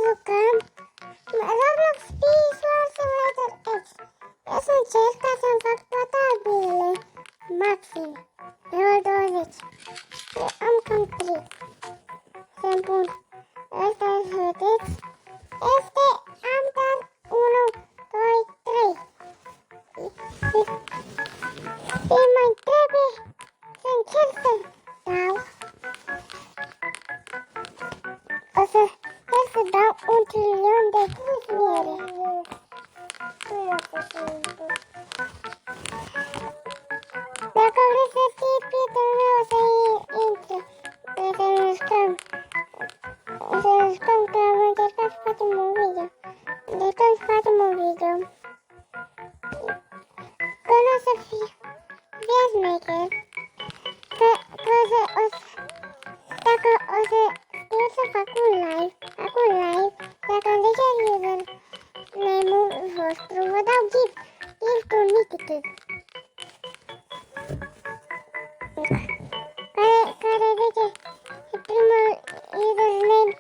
jucăm Roblox Visual Simulator X. Eu să încerc ca să-mi fac toate arbilele maxim. Level 20. Eu am cam 3. Să-mi pun ăsta, să vedeți. Am doar 1, 2, 3. Și mai trebuie să încerc să dau. O să încerc să dau 1 trilion de cruciere. Dacă vreți să știți, prietenul meu o să intre. O să ne jucăm. O să ne jucăm că am încercat să facem un video. Încercăm să facem un video. Că nu o să fie smecher. Dacă o să știu să fac un live, dacă îmi ziceți user name-ul vostru, vă dau gift-ul mitic. Care zice primul username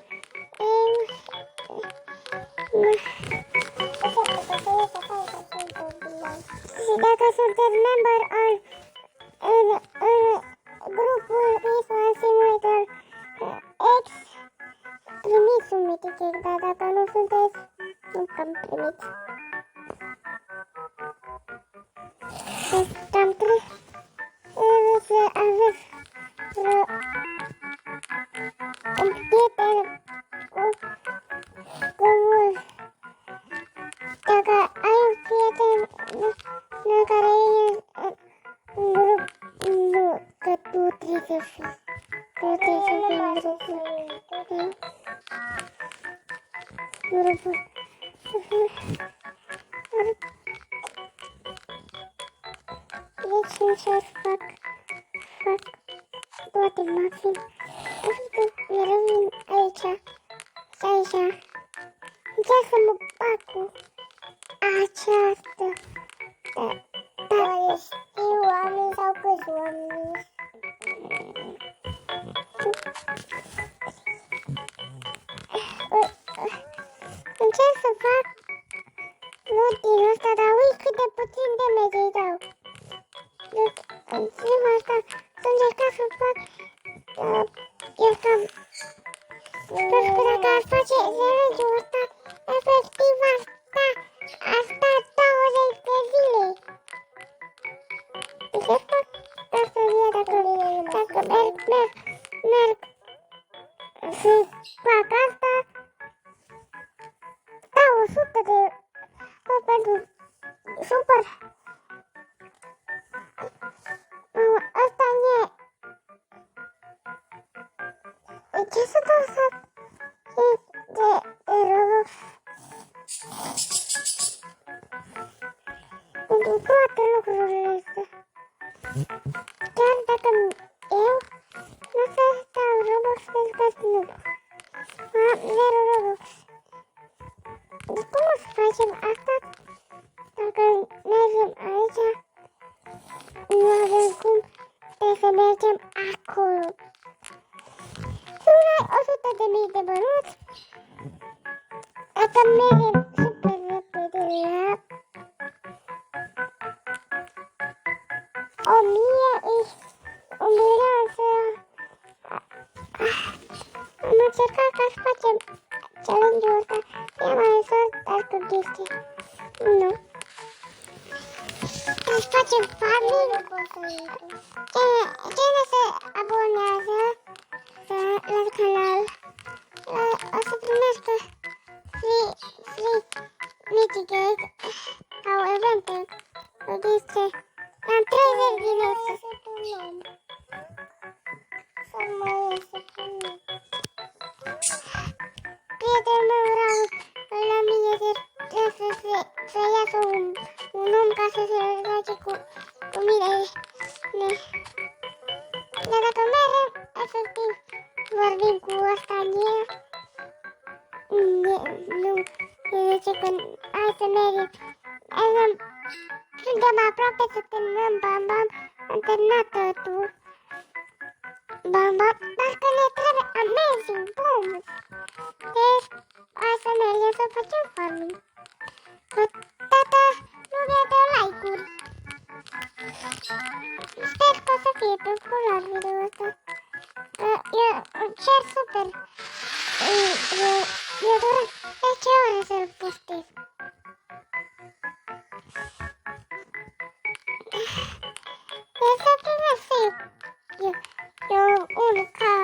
și dacă sunteți member în grupul Visual Simulator X, primiți un mitic, dar dacă nu sunteți, nu cam primiți. Deci cam trebuie să aveți un prieten cu mult. Dacă ai un prieten care e în grup, nu, că tu trebuie să fii. Tu trebuie să fii în grupul. Deci încerc să fac toate maxim. Adică mereu vin aici și aici. Încerc să mă bag cu această. Dar știu oameni sau câți oameni. Încerc să fac loot-ul ăsta, dar uite cât de puțin damage îi dau. Deci, în filmul ăsta, să încercat să fac eu cam... Sper că dacă ar face challenge-ul ăsta, efectiv ar sta 20 de zile. Deci asta să fie dacă merg și fac asta, dau 100 de... pentru super. Asta e... Ce să dau să... de Roblox? Pentru toate lucrurile astea. Chiar dacă eu nu să stau Roblox pentru că sunt noob. Am 0 Roblox. Deci cum o să facem asta? Dacă mergem aici, nu avem cum, trebuie să mergem acolo. Sunt 100.000 de bănuți. Dacă mergem super repede la 1.000.000 să... Am încercat ca să facem challenge-ul ăsta. E mai ușor, dar cu chestii. Nu. Ca să facem farming. Cine se abonează la canal o să primească free mitigate sau evente. Uite, am 30 din astea. Să mă iese pe mine. Prietenul meu rău la mine să iasă un om ca să se joace cu mine. Dar dacă mergem, efectiv, vorbim cu ăsta în el. Nu, zice că hai să mergem. Suntem aproape să terminăm, bam, am terminat totul. Bam, dar că ne trebuie amazing bombs. Deci, hai să facem farming. Că tata nu mi-a dat like-uri. Sper că o să fie popular video ăsta. Eu cer super. Eu doar 10 ore să-l postez. Eu să primesc eu un ca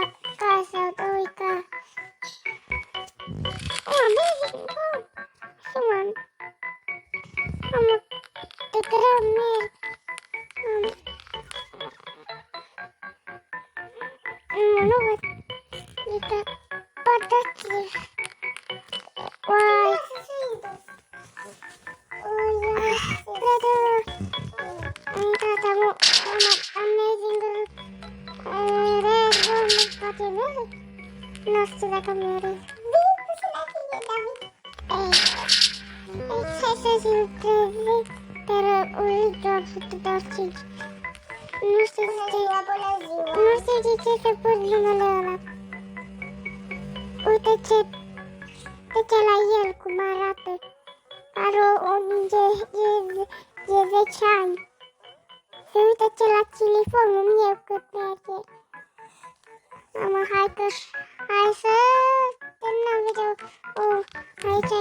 sau doi ca. Amazing, bun. Suman. Am de greu merg. Nu văd. Uite, pădății. Uai. Cred că am intrat amazing poate merg. Nu știu dacă merg. Hai să-ți intrezi pe Ultra 125. Nu știu de ce să pun numele ăla. Uite ce la el cum arată. Are o minge de 10 ani. Se uită ce la telefonul meu cât merge. Hai să terminăm video. Aici